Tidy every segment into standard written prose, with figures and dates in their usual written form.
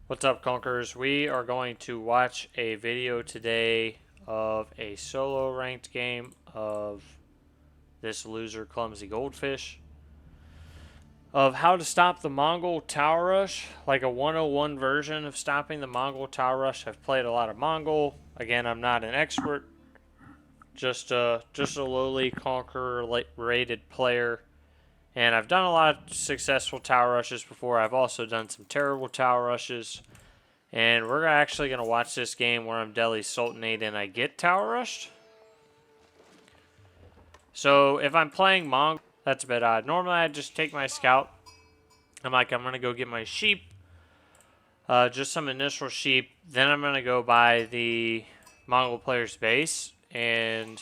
What's up, Conquerors? We are going to watch a video today of a solo ranked game of this loser Clumsy Goldfish. Of how to stop the Mongol Tower Rush, like a 101 version of stopping the Mongol Tower Rush. I've played a lot of Mongol. Again, I'm not an expert, just a lowly Conqueror rated player. And I've done a lot of successful Tower Rushes before. I've also done some terrible Tower Rushes. And we're actually going to watch this game where I'm Delhi Sultanate and I get Tower Rushed. So if I'm playing Mongol, that's a bit odd. Normally I just take my scout. I'm going to go get my sheep. Just some initial sheep. Then I'm going to go by the Mongol player's base and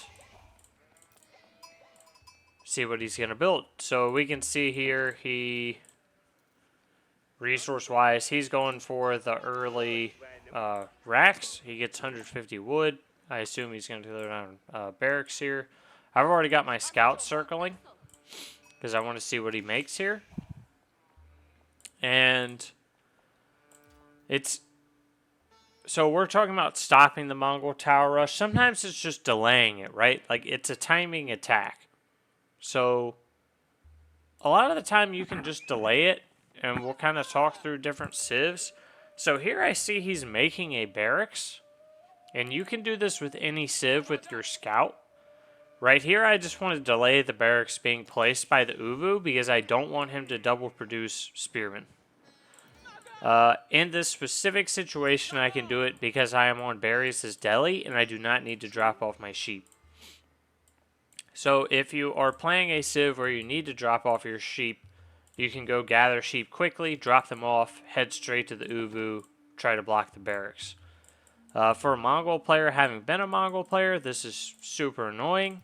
see what he's going to build. So we can see here resource-wise, he's going for the early racks. He gets 150 wood. I assume he's going to throw down barracks here. I've already got my scout circling because I want to see what he makes here. And so we're talking about stopping the Mongol Tower Rush. Sometimes it's just delaying it, right? Like it's a timing attack. So a lot of the time you can just delay it, and we'll kind of talk through different civs. So here I see he's making a barracks, and you can do this with any civ with your scout. Right here I just want to delay the barracks being placed by the Uvu because I don't want him to double produce spearmen. In this specific situation I can do it because I am on berries as Delhi, and I do not need to drop off my sheep. So if you are playing a civ where you need to drop off your sheep, you can go gather sheep quickly, drop them off, head straight to the Uvu, try to block the barracks. For a Mongol player, having been a Mongol player, this is super annoying.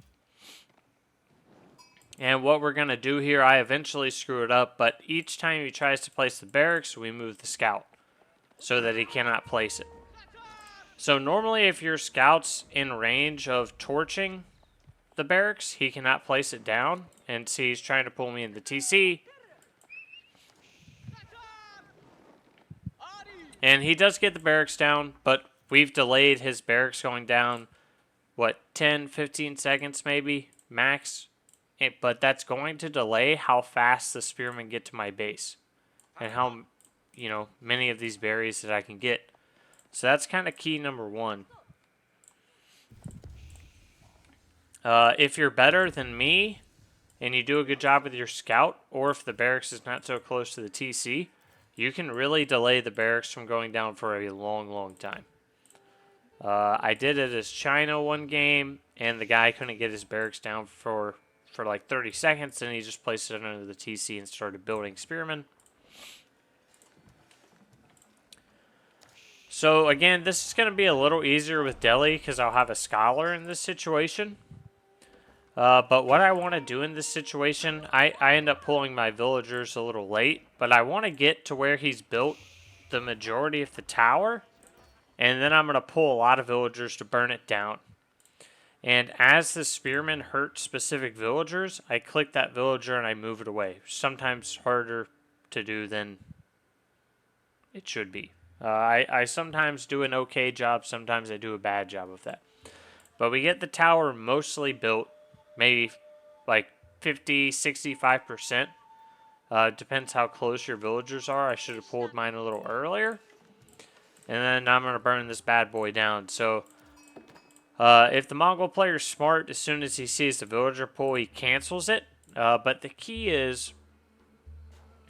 And what we're going to do here, I eventually screw it up, but each time he tries to place the barracks, we move the scout so that he cannot place it. So normally if your scout's in range of torching the barracks, he cannot place it down. And see, he's trying to pull me in the TC. And he does get the barracks down, but we've delayed his barracks going down, what, 10, 15 seconds maybe, max? But that's going to delay how fast the spearmen get to my base and how, many of these berries that I can get. So that's kind of key number one. If you're better than me and you do a good job with your scout, or if the barracks is not so close to the TC, you can really delay the barracks from going down for a long, long time. I did it as China one game, and the guy couldn't get his barracks down for like 30 seconds, and he just placed it under the TC and started building spearmen. So again, this is going to be a little easier with Delhi because I'll have a scholar in this situation. But what I want to do in this situation, I end up pulling my villagers a little late, but I want to get to where he's built the majority of the tower, and then I'm going to pull a lot of villagers to burn it down. And as the spearmen hurt specific villagers, I click that villager and I move it away. Sometimes harder to do than it should be. I sometimes do an okay job, sometimes I do a bad job of that. But we get the tower mostly built. Maybe like 50, 65%. Depends how close your villagers are. I should have pulled mine a little earlier. And then I'm going to burn this bad boy down. So if the Mongol player is smart, as soon as he sees the villager pull, he cancels it. But the key is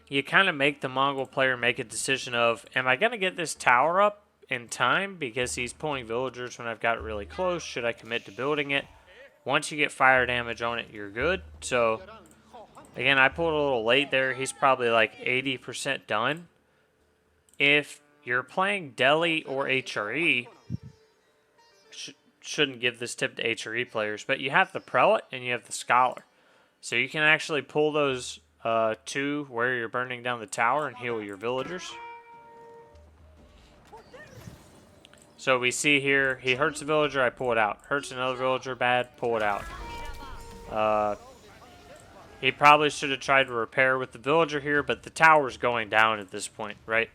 you kind of make the Mongol player make a decision of, am I going to get this tower up in time because he's pulling villagers when I've got it really close? Should I commit to building it? Once you get fire damage on it, you're good. So, again, I pulled a little late there. He's probably like 80% done. If you're playing Delhi or HRE, shouldn't give this tip to HRE players, but you have the prelate and you have the scholar. So you can actually pull those two where you're burning down the tower and heal your villagers. So we see here, he hurts a villager, I pull it out. Hurts another villager bad, pull it out. He probably should have tried to repair with the villager here, but the tower's going down at this point, right?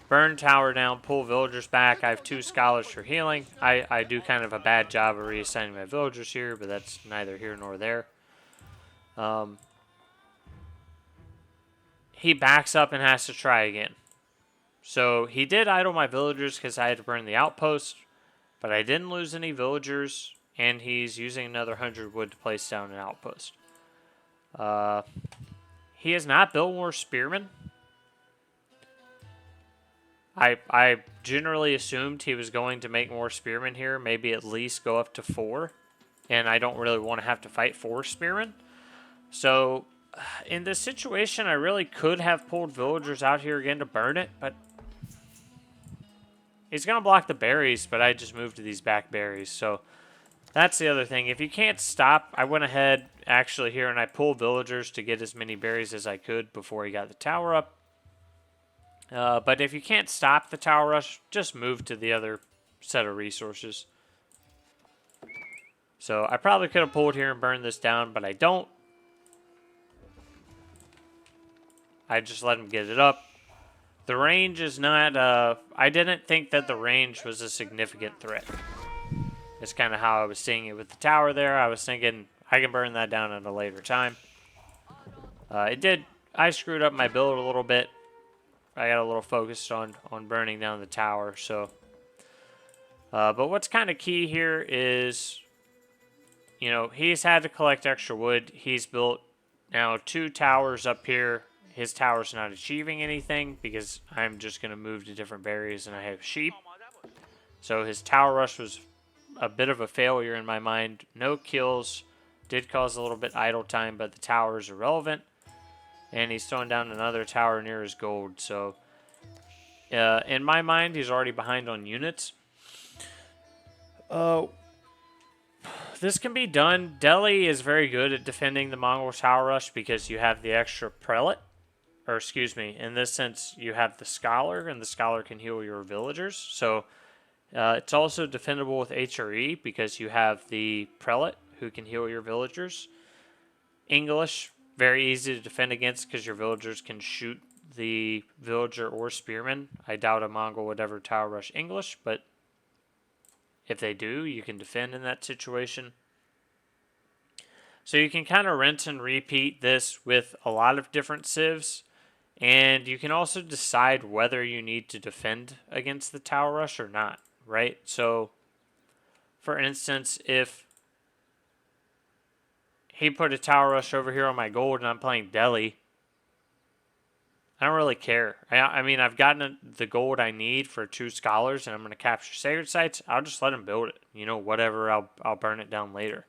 burn tower down, pull villagers back. I have 2 scholars for healing. I do kind of a bad job of reassigning my villagers here, but that's neither here nor there. He backs up and has to try again. So he did idle my villagers because I had to burn the outpost, but I didn't lose any villagers, and he's using another 100 wood to place down an outpost. He has not built more spearmen. I generally assumed he was going to make more spearmen here, maybe at least go up to 4, and I don't really want to have to fight 4 spearmen. So in this situation, I really could have pulled villagers out here again to burn it, but he's going to block the berries, but I just moved to these back berries. So that's the other thing. If you can't stop, I went ahead actually here and I pulled villagers to get as many berries as I could before he got the tower up. But if you can't stop the tower rush, just move to the other set of resources. So I probably could have pulled here and burned this down, but I don't. I just let him get it up. The range is not, I didn't think that the range was a significant threat. That's kind of how I was seeing it with the tower there. I was thinking I can burn that down at a later time. I screwed up my build a little bit. I got a little focused on burning down the tower, so. But what's kind of key here is, you know, he's had to collect extra wood. He's built now 2 towers up here. His tower's not achieving anything because I'm just going to move to different berries and I have sheep. So his tower rush was a bit of a failure in my mind. No kills. Did cause a little bit idle time, but the tower is irrelevant. And he's throwing down another tower near his gold. So in my mind, he's already behind on units. This can be done. Delhi is very good at defending the Mongol tower rush because you have the extra prelate. Or excuse me, in this sense, you have the scholar, and the scholar can heal your villagers. So it's also defendable with HRE because you have the prelate who can heal your villagers. English, very easy to defend against because your villagers can shoot the villager or spearman. I doubt a Mongol would ever tower rush English, but if they do, you can defend in that situation. So you can kind of rinse and repeat this with a lot of different civs. And you can also decide whether you need to defend against the tower rush or not, right? So, for instance, if he put a tower rush over here on my gold and I'm playing Delhi, I don't really care. I mean, I've gotten the gold I need for 2 scholars and I'm going to capture sacred sites. I'll just let him build it. You know, whatever, I'll burn it down later.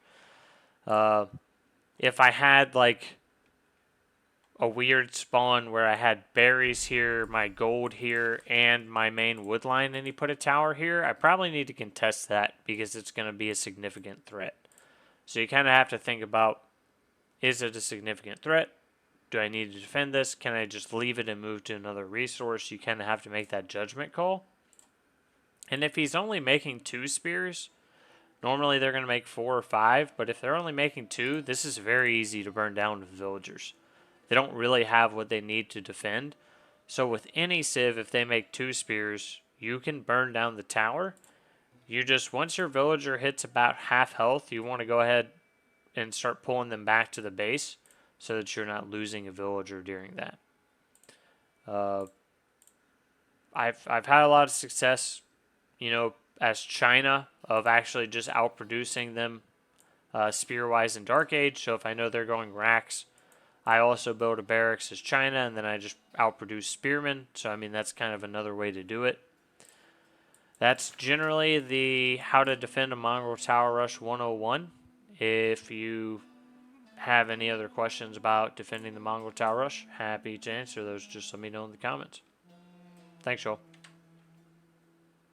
If I had, like, a weird spawn where I had berries here, my gold here, and my main wood line, and he put a tower here, I probably need to contest that because it's going to be a significant threat. So you kind of have to think about, is it a significant threat? Do I need to defend this? Can I just leave it and move to another resource? You kind of have to make that judgment call. And if he's only making 2 spears, normally they're going to make 4 or 5, but if they're only making 2, this is very easy to burn down with villagers. They don't really have what they need to defend. So with any civ, if they make 2 spears, you can burn down the tower. You just, once your villager hits about half health, you want to go ahead and start pulling them back to the base so that you're not losing a villager during that. I've had a lot of success, you know, as China, of actually just outproducing them spear-wise in Dark Age. So if I know they're going racks, I also build a barracks as China, and then I just outproduce spearmen. So, I mean, that's kind of another way to do it. That's generally the How to Defend a Mongol Tower Rush 101. If you have any other questions about defending the Mongol Tower Rush, happy to answer those. Just let me know in the comments. Thanks, y'all.